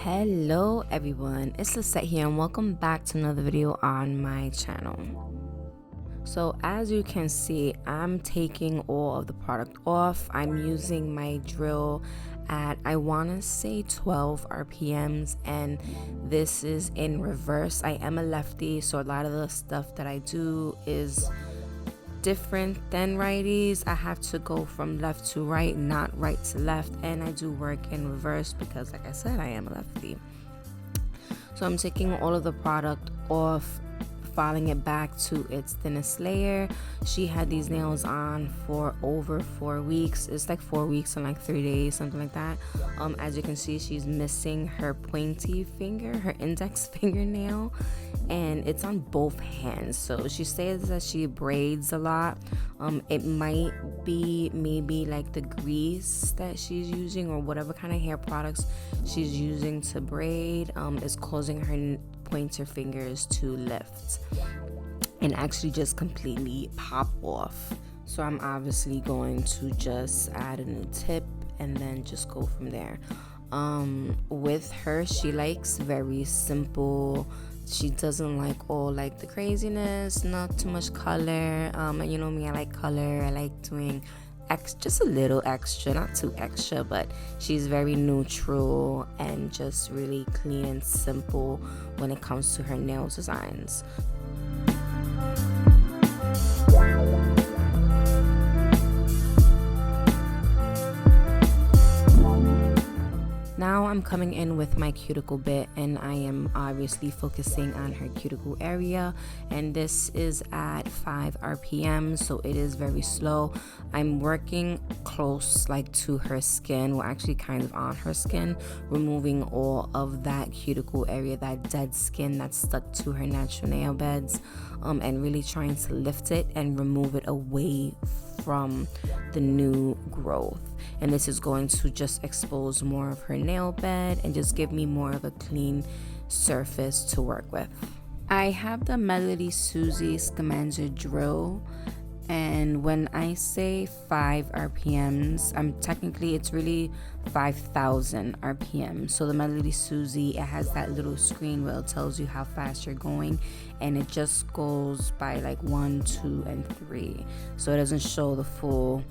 Hello everyone, it's Lissette here and welcome back to another video on my channel. So as you can see, I'm taking all of the product off. I'm using my drill at, I want to say 12 RPMs, and this is in reverse. I am a lefty, so a lot of the stuff that I do is different than righties. I have to go from left to right, not right to left, and I do work in reverse because, like I said, I am a lefty. So I'm taking all of the product off, filing it back to its thinnest layer. She had these nails on for over 4 weeks. It's like 4 weeks and like 3 days, something like that. As you can see, she's missing her pointy finger, her index fingernail, and it's on both hands. So she says that she braids a lot. It might be maybe like the grease that she's using or whatever kind of hair products she's using to braid is causing her pointer fingers to lift and actually just completely pop off. So I'm obviously going to just add a new tip and then just go from there. With her, she likes very simple. She doesn't like all like the craziness, not too much color. And you know me, I like color. I like doing just a little extra, not too extra, but she's very neutral and just really clean and simple when it comes to her nail designs. Now I'm coming in with my cuticle bit, and I am obviously focusing on her cuticle area, and this is at 5 RPM, so it is very slow. I'm working close like to her skin, well actually kind of on her skin, removing all of that cuticle area, that dead skin that's stuck to her natural nail beds, and really trying to lift it and remove it away from the new growth. And this is going to just expose more of her nail bed and just give me more of a clean surface to work with. I have the Melody Susie Scamander drill, and when I say 5 RPMs, it's really 5,000 RPM. So the Melody Susie, it has that little screen where it tells you how fast you're going, and it just goes by like 1, 2, and 3. So it doesn't show the full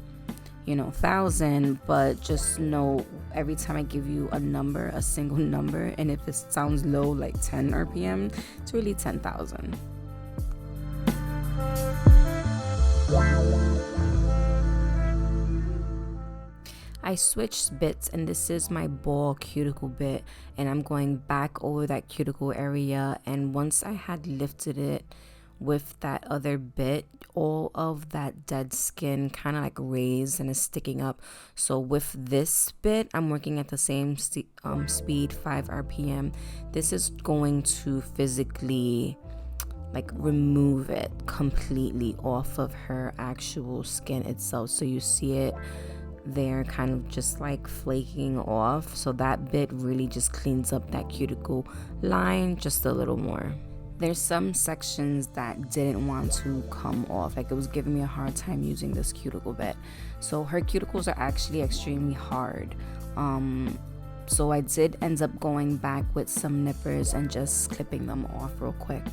1,000, but just know every time I give you a number, a single number, and if it sounds low like 10 RPM, it's really 10,000. I switched bits, and this is my ball cuticle bit, and I'm going back over that cuticle area, and once I had lifted it with that other bit, all of that dead skin kind of like raised and is sticking up. So with this bit, I'm working at the same speed, 5 RPM. This is going to physically like remove it completely off of her actual skin itself. So you see it there kind of just like flaking off. So that bit really just cleans up that cuticle line just a little more. There's some sections that didn't want to come off, like it was giving me a hard time using this cuticle bit. So her cuticles are actually extremely hard. So I did end up going back with some nippers and just clipping them off real quick.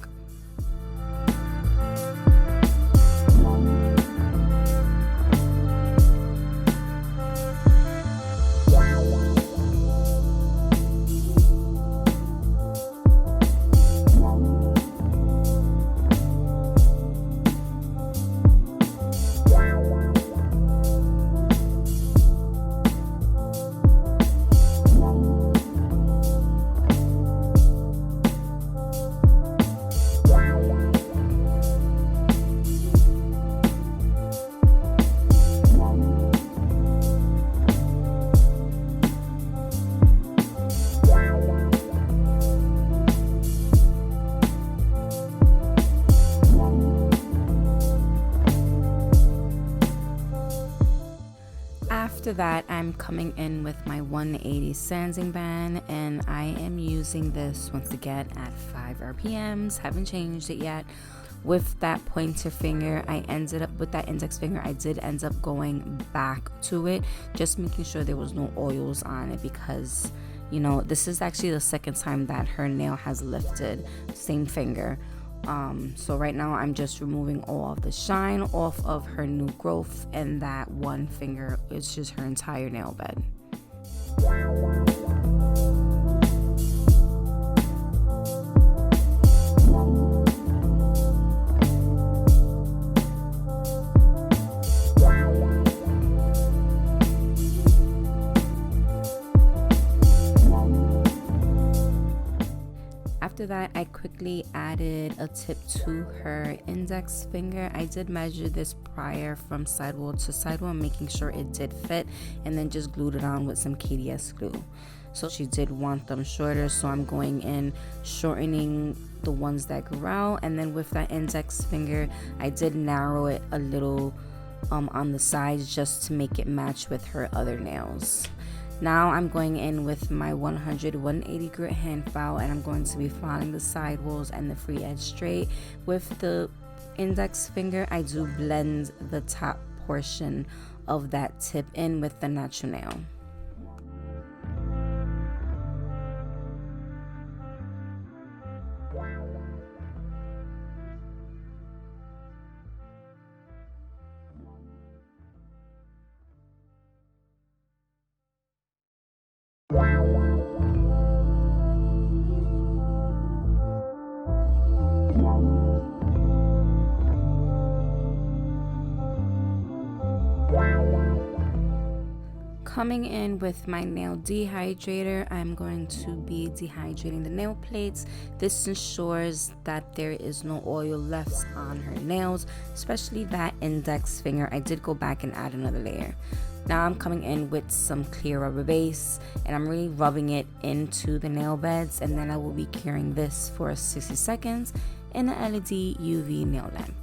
After that, I'm coming in with my 180 sanding band, and I am using this once again at 5 RPMs. Haven't changed it yet. With that pointer finger, I ended up with that index finger, I did end up going back to it, just making sure there was no oils on it, because You know, this is actually the second time that her nail has lifted, same finger. So right now I'm just removing all of the shine off of her new growth, and that one finger is just her entire nail bed. After that, I quickly added a tip to her index finger. I did measure this prior from sidewall to sidewall, making sure it did fit, and then just glued it on with some KDS glue. So she did want them shorter, so I'm going in shortening the ones that grew out, and then with that index finger I did narrow it a little on the sides just to make it match with her other nails. Now I'm going in with my 100-180 grit hand file, and I'm going to be filing the sidewalls and the free edge straight. With the index finger, I do blend the top portion of that tip in with the natural nail. Coming in with my nail dehydrator, I'm going to be dehydrating the nail plates. This ensures that there is no oil left on her nails, especially that index finger. I did go back and add another layer. Now I'm coming in with some clear rubber base, and I'm really rubbing it into the nail beds, and then I will be curing this for 60 seconds in an LED UV nail lamp.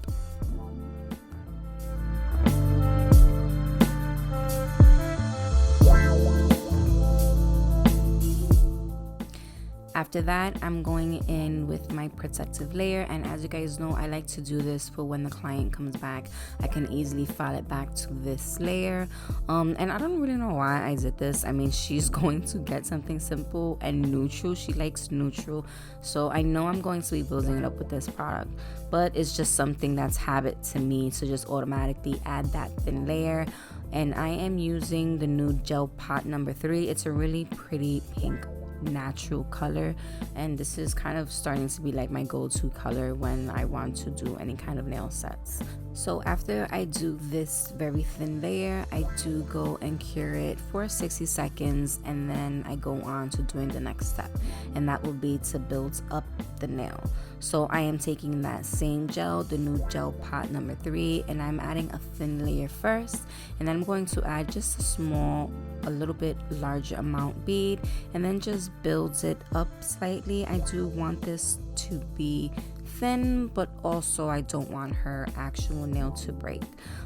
After that, I'm going in with my protective layer, and as you guys know, I like to do this for when the client comes back. I can easily file it back to this layer, and I don't really know why I did this. I mean, she's going to get something simple and neutral. She likes neutral, so I know I'm going to be building it up with this product, but it's just something that's habit to me to just automatically add that thin layer. And I am using the Nude GelPot number 3. It's a really pretty pink natural color, and this is kind of starting to be like my go-to color when I want to do any kind of nail sets. So after I do this very thin layer, I do go and cure it for 60 seconds, and then I go on to doing the next step, and that will be to build up the nail. So I am taking that same gel, the Nude GelPot number 3, and I'm adding a thin layer first, and then I'm going to add just a little bit larger amount bead, and then just builds it up slightly. I do want this to be thin, but also I don't want her actual nail to break.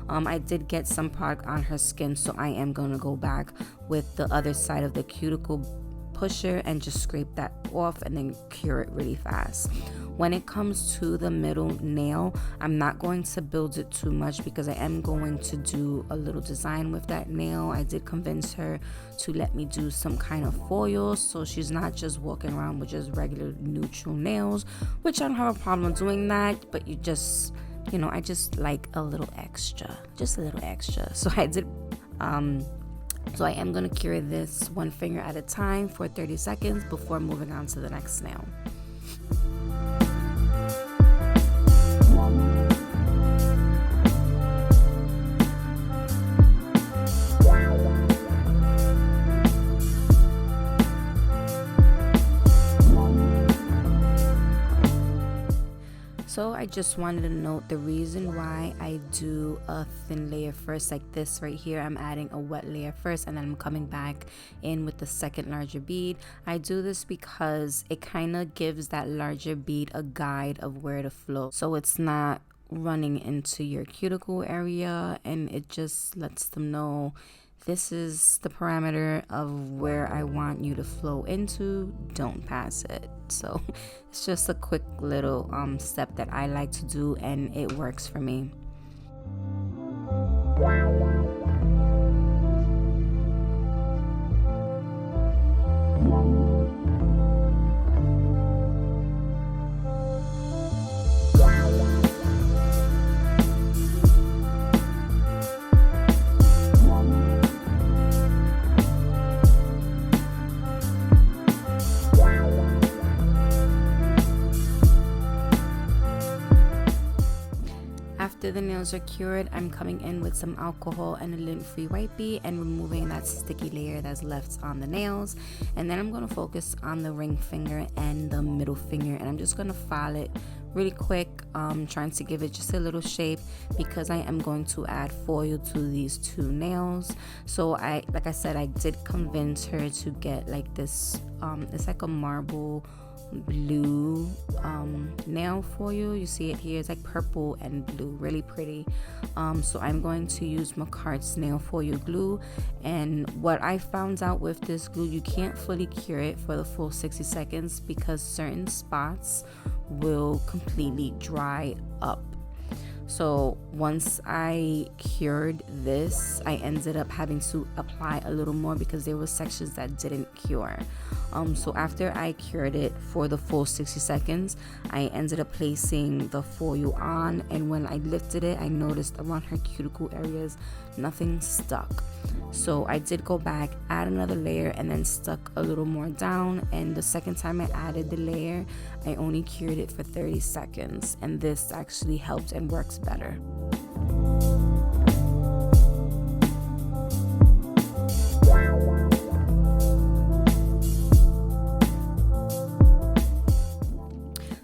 I did get some product on her skin, so I am going to go back with the other side of the cuticle pusher and just scrape that off and then cure it really fast. When it comes to the middle nail, I'm not going to build it too much because I am going to do a little design with that nail. I did convince her to let me do some kind of foil, so she's not just walking around with just regular neutral nails, which I don't have a problem doing that, but you just, you know, I just like a little extra, just a little extra. So I did so I am going to cure this one finger at a time for 30 seconds before moving on to the next nail. So I just wanted to note the reason why I do a thin layer first, like this right here. I'm adding a wet layer first, and then I'm coming back in with the second larger bead. I do this because it kind of gives that larger bead a guide of where to flow, so it's not running into your cuticle area, and it just lets them know this is the parameter of where I want you to flow into, don't pass it. So it's just a quick little step that I like to do, and it works for me. After the nails are cured, I'm coming in with some alcohol and a lint-free wipey and removing that sticky layer that's left on the nails. And then I'm going to focus on the ring finger and the middle finger, and I'm just going to file it really quick, trying to give it just a little shape because I am going to add foil to these two nails. So like I said, I did convince her to get like this, it's like a marble blue nail foil. You see it here, it's like purple and blue, really pretty. So I'm going to use MAKARTT's nail foil glue, and what I found out with this glue, you can't fully cure it for the full 60 seconds because certain spots will completely dry up. So once I cured this, I ended up having to apply a little more because there were sections that didn't cure. So after I cured it for the full 60 seconds, I ended up placing the foil on, and when I lifted it, I noticed around her cuticle areas nothing stuck. So I did go back, add another layer, and then stuck a little more down, and the second time I added the layer, I only cured it for 30 seconds, and this actually helped and works better.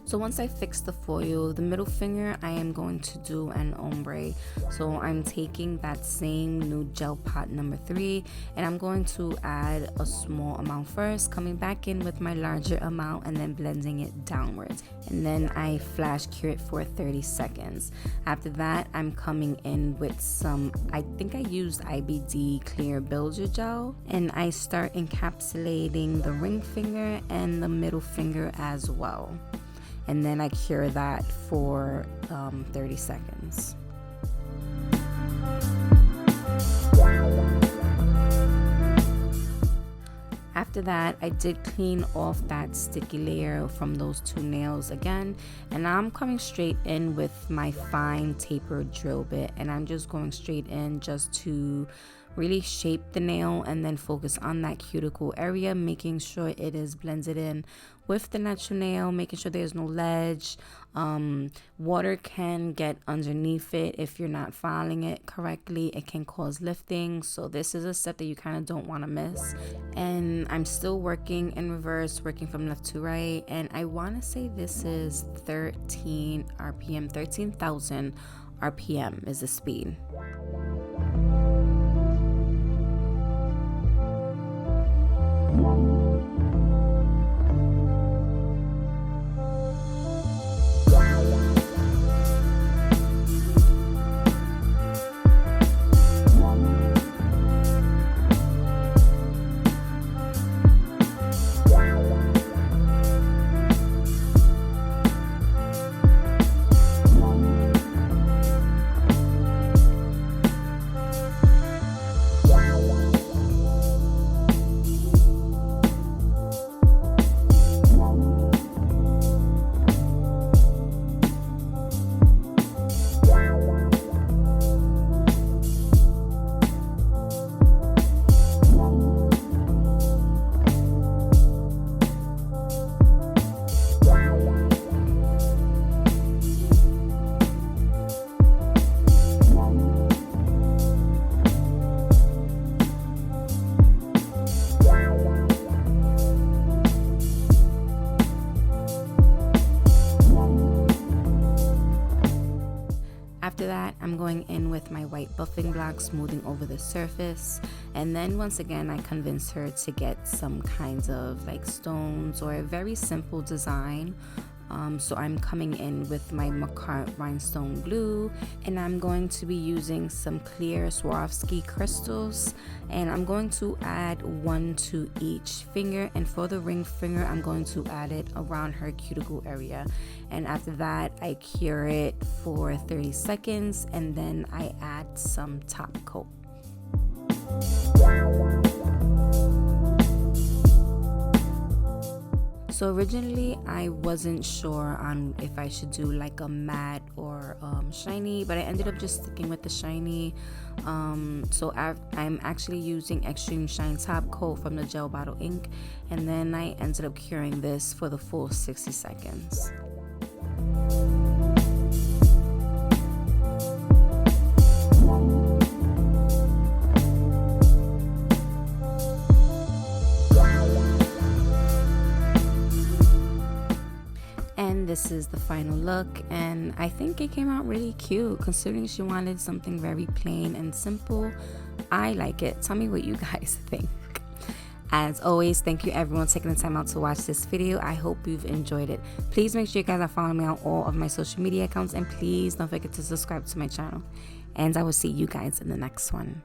So once I fix the foil, the middle finger, I am going to do an ombre. So I'm taking that same Nude GelPot number 3, and I'm going to add a small amount first, coming back in with my larger amount and then blending it downwards. And then I flash cure it for 30 seconds. After that, I'm coming in with some, I think I used IBD Builder Gel, and I start encapsulating the ring finger and the middle finger as well. And then I cure that for 30 seconds. After that, I did clean off that sticky layer from those two nails again, and now I'm coming straight in with my fine tapered drill bit, and I'm just going straight in just to really shape the nail and then focus on that cuticle area, making sure it is blended in with the natural nail, making sure there's no ledge. Water can get underneath it if you're not filing it correctly. It can cause lifting, so this is a step that you kind of don't want to miss. And I'm still working in reverse, working from left to right, and I want to say this is 13 RPM, 13,000 RPM is the speed. After that, I'm going in with my white buffing block, smoothing over the surface, and then once again I convinced her to get some kinds of like stones or a very simple design. So I'm coming in with my MAKARTT rhinestone glue, and I'm going to be using some clear Swarovski crystals, and I'm going to add one to each finger, and for the ring finger I'm going to add it around her cuticle area. And after that I cure it for 30 seconds, and then I add some top coat. So originally I wasn't sure on if I should do like a matte or shiny, but I ended up just sticking with the shiny. So I'm actually using Extreme Shine Top Coat from the Gel Bottle ink, and then I ended up curing this for the full 60 seconds. This is the final look, and I think it came out really cute considering she wanted something very plain and simple. I like it. Tell me what you guys think. As always, thank you everyone taking the time out to watch this video. I hope you've enjoyed it. Please make sure you guys are following me on all of my social media accounts, and please don't forget to subscribe to my channel, and I will see you guys in the next one.